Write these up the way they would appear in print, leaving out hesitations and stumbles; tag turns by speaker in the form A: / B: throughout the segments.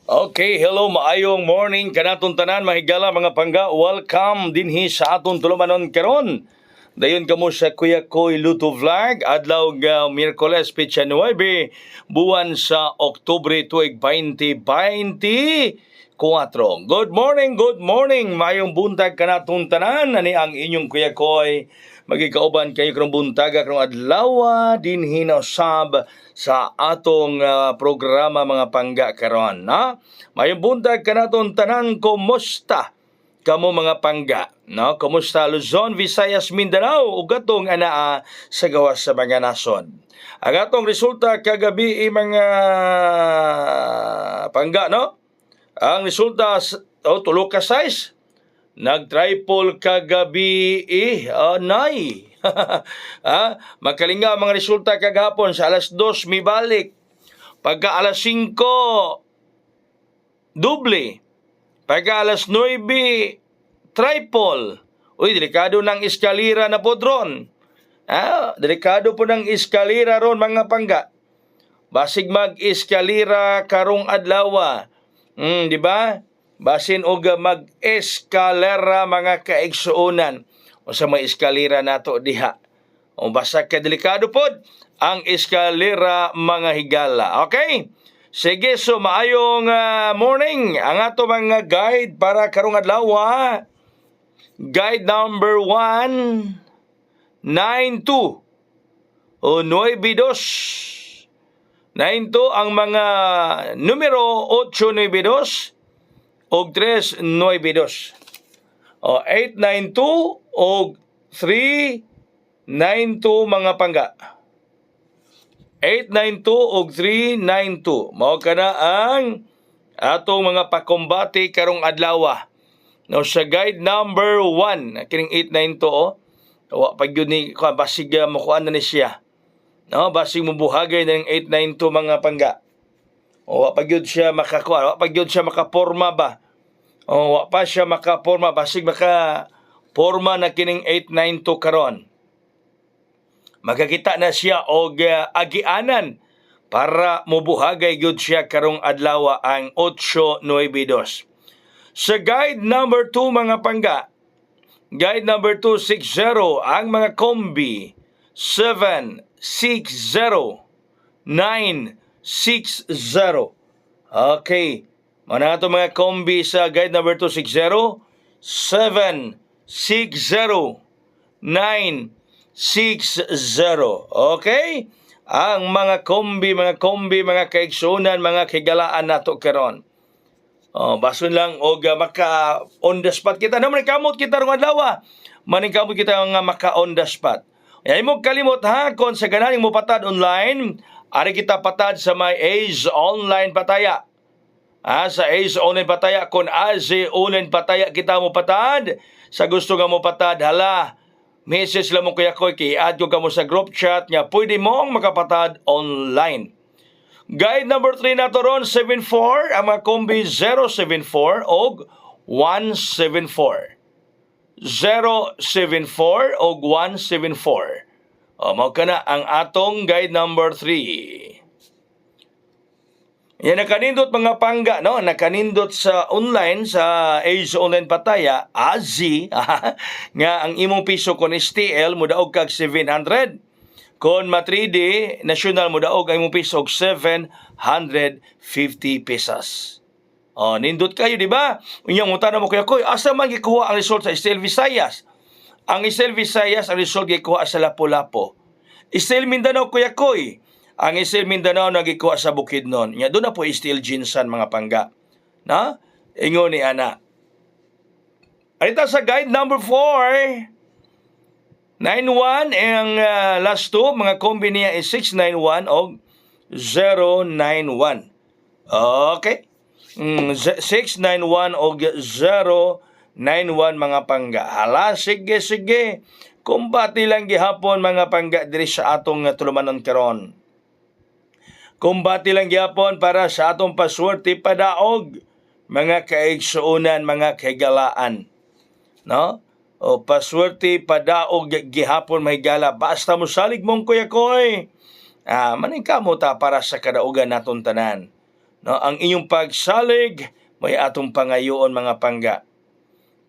A: Okay, hello, maayong morning kanatong tanan, mahigala mga pangga. Welcome dinhi sa aton tulumanon karon. Dayon kamo sa Kuya Koy Luto Vlog, adlaw nga Miyerkules petsa 9, buwan sa Oktubre tuig 2024. Good morning, maayong buntag kanatong tanan. Ani ang inyong Kuya Koy. Magikauban kayo karong buntaga karong adlaw dinhi na usab sa atong programa mga pangga karon, na mayong buntag kanaton tanan, kumusta kamo mga pangga, no? Kumusta Luzon, Visayas, Mindanao ug atong anaa sa gawas sa mga nason. Ang atong resulta kagabi mga pangga, no? Ang resulta tulo ka size. Nag-triple kagabi nay. Makalinga mga resulta kagahapon sa alas 2 mi balik. Pagka alas 5 doble. Pagka alas 9 triple. Uy, delikado ng eskalera na po dron. Delikado po ng eskalera ron mga pangga. Basig mag-eskalera karong adlaw. Di ba? Basin og mag-eskalera mga kaigsuonan o sa may eskalera nato diha. O basta ka delikado pod ang eskalera mga higala. Okay? Sige, so maayong morning. Ang ato mga guide para karong adlaw. Guide number 1, 9-2 o 9-2. 9-2 ang mga numero 8-9-2 og 3-9-2. O 8-9-2 og 3-9-2 mga pangga. 8-9-2 og 3-9-2. Mao kana ang atong mga pakumbati karong adlaw. No, sa guide number 1, kining 8-9-2 wa pa gyud ni basig mo kuan na ni siya. No, basig mo buhagay ng 8-9-2 mga pangga. O wa pa gyud siya makakuha, wa pa gyud siya makaporma ba? O wa pa siya makaporma, basig makaporma na kining 8-9-2 karon. Magkakita na siya og agianan para mubuhagay gyud siya karong adlaw ang 8-9-2. Sa guide number 2 mga pangga, guide number 260 ang mga kombi 7-6-0-9-6-0. Okay. Mana ito mga kombi sa guide number 260, 7-6-0-9-6-0. Okay? Ang mga kombi, mga kaigsunan, mga kigalaan nato karon. Bason lang og maka on the spot kita. Naman kamot kita rong adlaw. Maningkamot kita nga maka on the spot. Ay mo kalimot kung sa gananing mo patad online, ari kita patad sa may Ace Online Pataya. Sa Ace Online Pataya, kung Ace Online Pataya kita mo patad, sa gusto nga mo patad, hala, message lang mo Kuya Koy, i-add ko ka mo sa group chat niya, pwede mong makapatad online. Guide number 3 na to ron, 74, ang mga kombi 074 o 174. 074 o 174. Mao kana ang atong guide number 3. Yan nakanindot mga pangga, no? Nakanindot sa online sa Ace Online Pataya, AZI, nga ang imong piso kon STL mudaog kag 700. Kon ma 3D national mudaog ang imong piso og 750 pesos. Nindot kayo, di ba? Unyang mutana mo Kuya Koy, asa man gikuha ang result sa STL Visayas? Ang STL Visayas, ang result gikuha sa Lapu-Lapu. STL Mindanao Kuya Koy, ang STL Mindanao nagikuha sa Bukidnon. Nya doon na po STL Jinsan mga pangga. Na? Ingon ni ana. Alita sa guide number 4. 91 ang last 2, mga kombi niya is 691 o 091. Okay. 691 o 091 mga pangga. Hala, sige. Kumbati lang gihapon mga pangga diri sa atong tulumanon karon. Kumbati lang gihapon para sa atong paswerte padaog mga kaigsuonan, mga kagalaan. No? O paswerte padaog gihapon mahigala basta mo salig mong Kuya Koy. Maning kamo ta para sa kadaugan naton tanan. no, ang inyong pagsalig may atong pangayoon mga pangga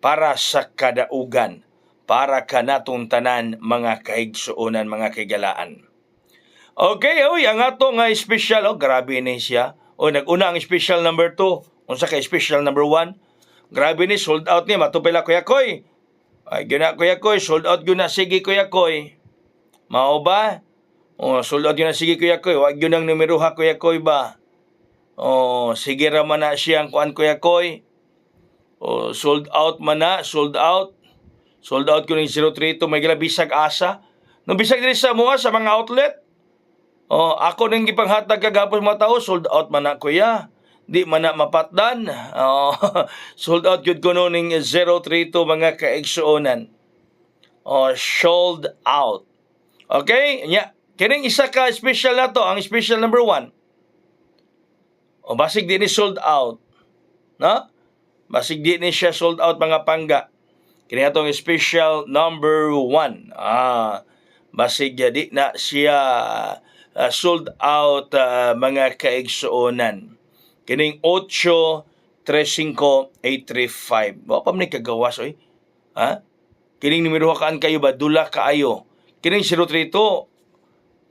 A: para sa kadaugan, para kanatong tanan mga kaigsuonan, mga kagalaan. Okay, oy, ang ato nga special, grabe ni siya. Nag-una ang special number 2, unsa kay special number 1. Grabe ni, sold out ni, matupila Kuya Koy. Ay, gina Kuya Koy, sold out yun na, sige Kuya Koy. Mao ba? Sold out yun na, sige Kuya Koy. Wag yun ang numero ha Kuya Koy ba? Sige raman na siyang kuan Kuya Koy. Sold out man na, sold out. Sold out ko ng 032, may gila bisag asa. Nung bisag din sa mga sa mga outlet. Ako nang gipanghatag kagapon mga tao, sold out man na Kuya. Di man na mapatdan. Sold out yun ko noon ng 032 mga kaigsuonan. Sold out. Okay? Kining isa ka special na to, ang special number 1. Basig din ni sold out. No? Basig din ni siya sold out mga pangga. Kini atong special number 1. Basig di na siya sold out mga kaigsuonan. Kining 835-835. Wa pa man kagawas oy. Kining numero kaan kayo ba dula kaayo. Kining 032.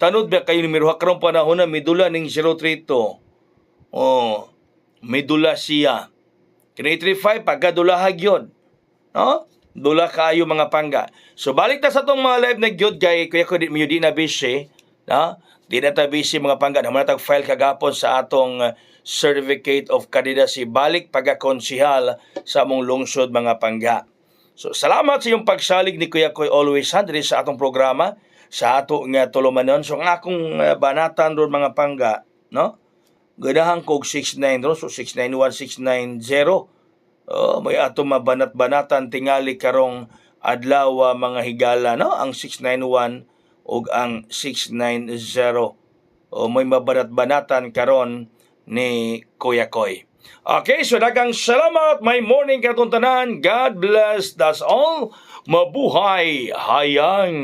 A: Tanod ba kayo numero karong panahon na midula ning 032. Midula siya. Kining 835 pagkadulahag yun. No? Dula kaayo mga pangga. So balik ta sa tong mga live na gyud kay kuya ko di na busy, no? Di na ta busy mga pangga. Naman natag file kagapon sa atong certificate of candidacy balik pagkakonsihal sa among lungsod mga pangga. So salamat sa iyong pagsalig ni Kuya Koy always handri sa atong programa sa ato nga tulumanon. So ang akong banatan ron mga pangga, no? Ganahan kog 69 ron, so 691690. May ato mabanat-banatan tingali karong adlaw mga higala, no? Ang 691 ug ang 690. May mabanat-banatan karon ni Kuya Koy. Okay, so daghang salamat. May morning katong tanan. God bless. That's all. Mabuhay hayang.